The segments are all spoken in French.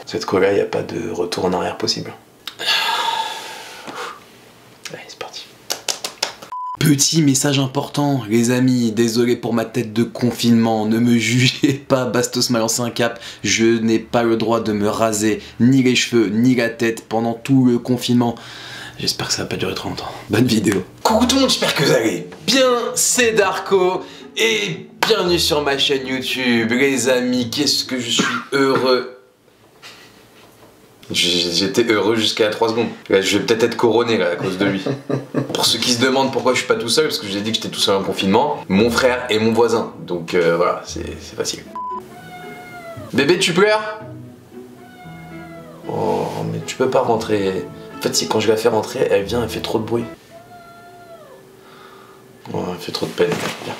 Cette quoi-là, il n'y a pas de retour en arrière possible. Allez, c'est parti. Petit message important, les amis, désolé pour ma tête de confinement, ne me jugez pas, Bastos m'a lancé un cap, je n'ai pas le droit de me raser, ni les cheveux, ni la tête pendant tout le confinement. J'espère que ça va pas durer trop longtemps. Bonne vidéo. Coucou tout le monde, j'espère que vous allez bien, c'est Darko, et bienvenue sur ma chaîne YouTube. Les amis, qu'est-ce que je suis heureux. J'étais heureux jusqu'à 3 secondes. Là, je vais peut-être être couronné là à cause de lui. Pour ceux qui se demandent pourquoi je suis pas tout seul, parce que je vous ai dit que j'étais tout seul en confinement, mon frère et mon voisin. Donc voilà, c'est facile. Bébé, tu pleures? Oh, mais tu peux pas rentrer. En fait, si quand je la fais rentrer, elle vient, elle fait trop de bruit. Oh, elle fait trop de peine. Viens.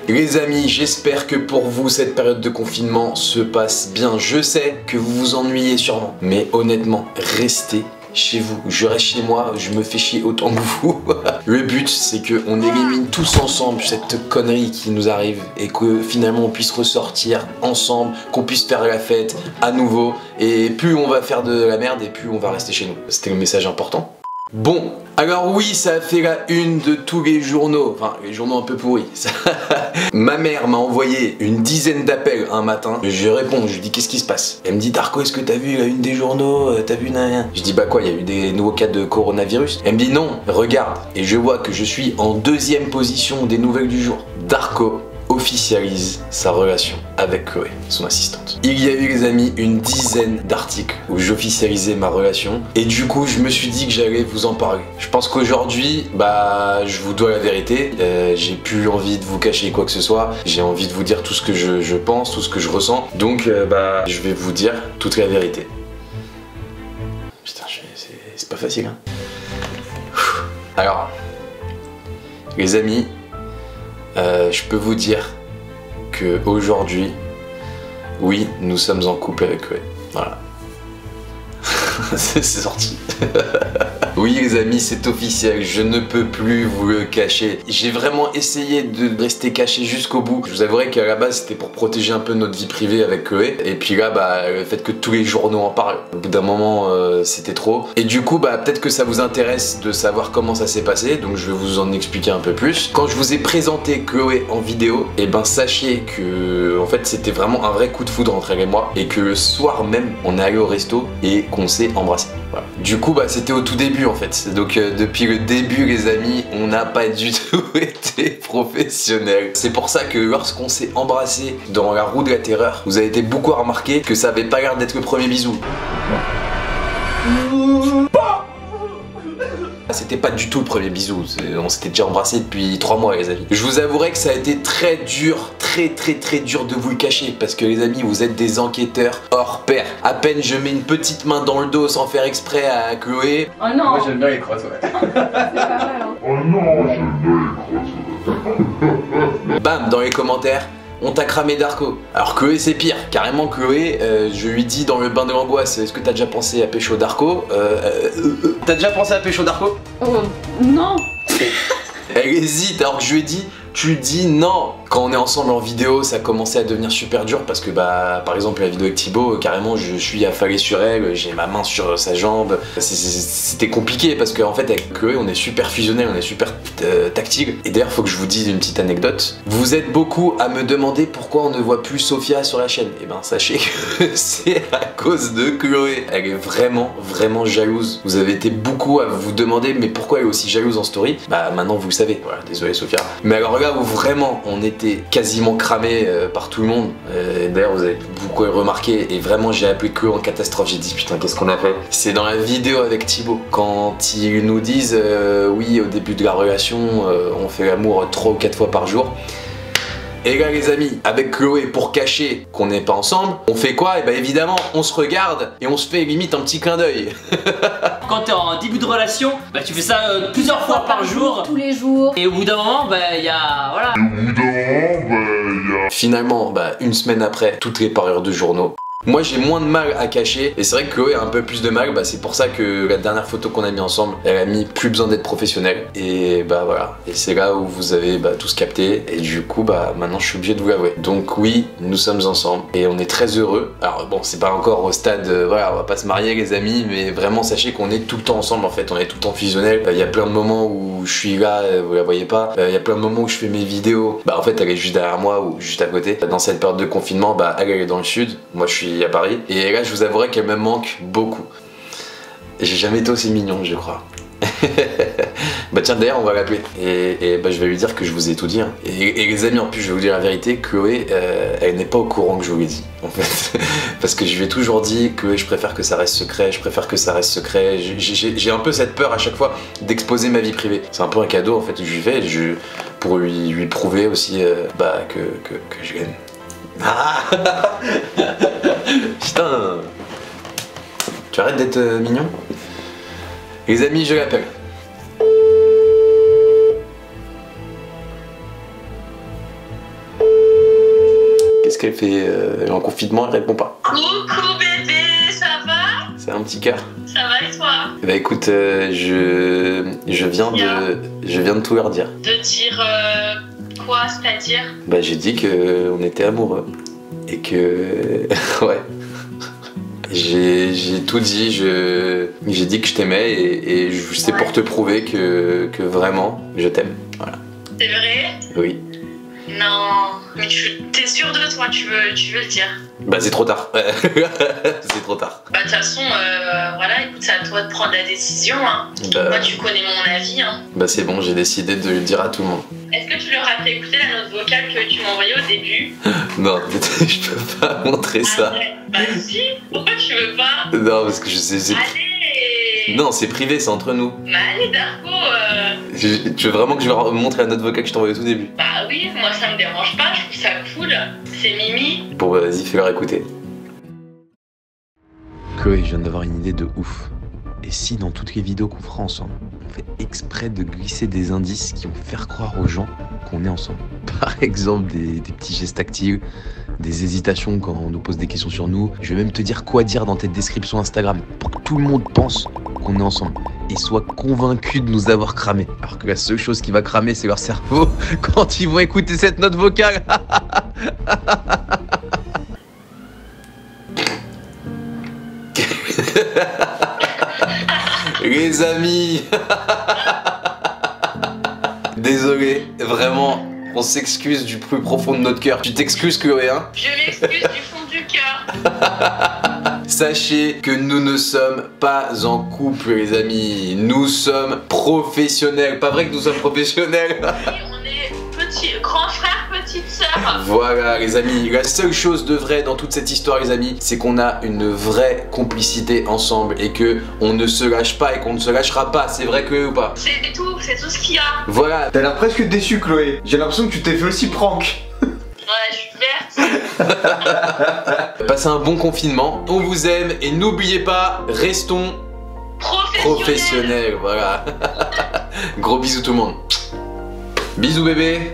Les amis, j'espère que pour vous cette période de confinement se passe bien. Je sais que vous vous ennuyez sûrement, mais honnêtement, restez chez vous. Je reste chez moi, je me fais chier autant que vous. Le but, c'est qu'on élimine tous ensemble cette connerie qui nous arrive et que finalement on puisse ressortir ensemble, qu'on puisse faire la fête à nouveau. Et plus on va faire de la merde et plus on va rester chez nous. C'était le message important. Bon, alors oui, ça a fait la une de tous les journaux, enfin les journaux un peu pourris. Ma mère m'a envoyé une dizaine d'appels un matin, je réponds, je lui dis qu'est-ce qui se passe? Elle me dit Darko, est-ce que t'as vu la une des journaux? T'as vu rien? Je dis bah quoi, il y a eu des nouveaux cas de coronavirus? Elle me dit non, regarde, et je vois que je suis en 2e position des nouvelles du jour. Darko officialise sa relation avec Chloé, son assistante. Il y a eu, les amis, une dizaine d'articles où j'officialisais ma relation et du coup je me suis dit que j'allais vous en parler. Je pense qu'aujourd'hui, bah je vous dois la vérité, j'ai plus envie de vous cacher quoi que ce soit, j'ai envie de vous dire tout ce que je pense, tout ce que je ressens, donc bah je vais vous dire toute la vérité. Putain, c'est pas facile hein. Alors, les amis, je peux vous dire que aujourd'hui, oui, nous sommes en couple avec Chloé. Voilà. C'est sorti. Oui les amis, c'est officiel, je ne peux plus vous le cacher. J'ai vraiment essayé de rester caché jusqu'au bout. Je vous avouerai qu'à la base c'était pour protéger un peu notre vie privée avec Chloé. Et puis là, bah, le fait que tous les journaux en parlent, au bout d'un moment c'était trop. Et du coup, bah, peut-être que ça vous intéresse de savoir comment ça s'est passé. Donc je vais vous en expliquer un peu plus. Quand je vous ai présenté Chloé en vidéo, et ben sachez que en fait c'était vraiment un vrai coup de foudre entre elle et moi. Et que le soir même, on est allé au resto et qu'on s'est embrassé. Voilà. Du coup, bah, c'était au tout début en fait. Donc depuis le début, les amis, on n'a pas du tout été professionnels. C'est pour ça que lorsqu'on s'est embrassé dans la roue de la terreur, vous avez été beaucoup à remarquer que ça avait pas l'air d'être le premier bisou. C'était pas du tout le premier bisou, on s'était déjà embrassé depuis 3 mois les amis. Je vous avouerai que ça a été très dur, très dur de vous le cacher parce que les amis, vous êtes des enquêteurs hors pair. À peine je mets une petite main dans le dos sans faire exprès à Chloé. Oh non. Moi j'aime bien les crottes, ouais. C'est pas mal hein. Oh non, j'aime bien les crottes. Bam, dans les commentaires, on t'a cramé Darko. Alors Chloé c'est pire, carrément Chloé, je lui dis dans le bain de l'angoisse, est-ce que t'as déjà pensé à pécho Darko? T'as déjà pensé à pécho Darko? Non. Elle hésite alors que je lui ai dit, tu dis non. Quand on est ensemble en vidéo, ça commençait à devenir super dur parce que bah par exemple la vidéo avec Thibaut, carrément je suis affalé sur elle, j'ai ma main sur sa jambe. C'était compliqué parce qu'en fait avec Chloé on est super fusionnel, on est super tactile. Et d'ailleurs faut que je vous dise une petite anecdote. Vous êtes beaucoup à me demander pourquoi on ne voit plus Sophia sur la chaîne. Et ben sachez que c'est à cause de Chloé. Elle est vraiment jalouse. Vous avez été beaucoup à vous demander mais pourquoi elle est aussi jalouse en story. Bah maintenant vous le savez. Voilà, désolé Sophia. Mais alors là où vraiment on était quasiment cramé par tout le monde. D'ailleurs vous avez beaucoup remarqué et vraiment j'ai appelé Chloé en catastrophe. J'ai dit putain qu'est-ce qu'on a fait. C'est dans la vidéo avec Thibaut. Quand ils nous disent oui au début de la relation on fait l'amour 3 ou 4 fois par jour. Et là les amis, avec Chloé, pour cacher qu'on n'est pas ensemble, on fait quoi? Et bah évidemment, on se regarde et on se fait limite un petit clin d'œil. Quand t'es en début de relation, bah tu fais ça plusieurs fois par jour. Tous les jours. Et au bout d'un moment, bah il y a... voilà. Finalement, bah une semaine après, toutes les parures de journaux. Moi j'ai moins de mal à cacher et c'est vrai que Chloé a un peu plus de mal, bah, c'est pour ça que la dernière photo qu'on a mis ensemble, elle a mis plus besoin d'être professionnelle et bah voilà, et c'est là où vous avez bah, tous capté et du coup bah maintenant je suis obligé de vous l'avouer. Donc oui, nous sommes ensemble et on est très heureux. Alors bon, c'est pas encore au stade, voilà, on va pas se marier les amis, mais vraiment sachez qu'on est tout le temps ensemble en fait, on est tout le temps fusionnel. Il y a plein de moments où je suis là, vous la voyez pas, il y a plein de moments où je fais mes vidéos, bah en fait elle est juste derrière moi ou juste à côté. Dans cette période de confinement, bah elle est dans le sud, moi je suis à Paris et là je vous avouerai qu'elle me manque beaucoup. J'ai jamais été aussi mignon, je crois. Bah tiens, d'ailleurs on va l'appeler et bah, je vais lui dire que je vous ai tout dit hein. Et les amis, en plus je vais vous dire la vérité, Chloé elle n'est pas au courant que je vous l'ai dit en fait. Parce que je lui ai toujours dit que je préfère que ça reste secret, je préfère que ça reste secret. J'ai un peu cette peur à chaque fois d'exposer ma vie privée. C'est un peu un cadeau en fait que je lui fais pour lui prouver aussi bah, que je l'aime. Ah putain, tu arrêtes d'être mignon. Les amis, je l'appelle. Qu'est-ce qu'elle fait? Elle est en confinement, elle répond pas. Coucou bébé, ça va? C'est un petit cœur. Ça va et toi? Bah écoute, je viens de tout leur dire. De dire quoi, c'est-à-dire? Bah j'ai dit que on était amoureux et que ouais. J'ai tout dit, j'ai dit que je t'aimais et c'est pour te prouver que vraiment je t'aime. Voilà. C'est vrai? Oui. Non, mais t'es sûr de toi, tu veux le dire? Bah c'est trop tard. C'est trop tard. Bah de toute façon, voilà, écoute, c'est à toi de prendre la décision. Hein. Bah, moi tu connais mon avis. Hein. Bah c'est bon, j'ai décidé de le dire à tout le monde. Est-ce que tu leur as fait écouter la note vocale que tu m'as envoyée au début? Non, je peux pas montrer ça. Bah si, pourquoi tu veux pas? Non, parce que je sais. Allez! Non, c'est privé, c'est entre nous. Bah allez Darko, Tu veux vraiment que je leur montre la note vocale que je t'ai envoyée au tout début? Bah oui, moi ça me dérange pas, je trouve ça cool. C'est Mimi. Bon, bah, vas-y, fais-leur écouter. Chloé, je viens d'avoir une idée de ouf. Et si dans toutes les vidéos qu'on fera ensemble, on fait exprès de glisser des indices qui vont faire croire aux gens qu'on est ensemble? Par exemple, des petits gestes tactiles, des hésitations quand on nous pose des questions sur nous. Je vais même te dire quoi dire dans tes descriptions Instagram pour que tout le monde pense qu'on est ensemble et soit convaincu de nous avoir cramé. Alors que la seule chose qui va cramer, c'est leur cerveau quand ils vont écouter cette note vocale. Les amis. Désolé, vraiment, on s'excuse du plus profond de notre cœur. Tu t'excuses Chloé, hein? Je m'excuse du fond du cœur. Sachez que nous ne sommes pas en couple les amis, nous sommes professionnels. Pas vrai que nous sommes professionnels? Oui, on est grand frère, petite sœur. Voilà les amis, la seule chose de vrai dans toute cette histoire les amis, c'est qu'on a une vraie complicité ensemble et que on ne se lâche pas et qu'on ne se lâchera pas, c'est vrai que ou pas? C'est tout ce qu'il y a. Voilà. T'as l'air presque déçu Chloé, j'ai l'impression que tu t'es fait aussi prank. Ouais, je suis verte. Passez un bon confinement, on vous aime et n'oubliez pas, restons professionnels, voilà. Gros bisous tout le monde. Bisous bébé.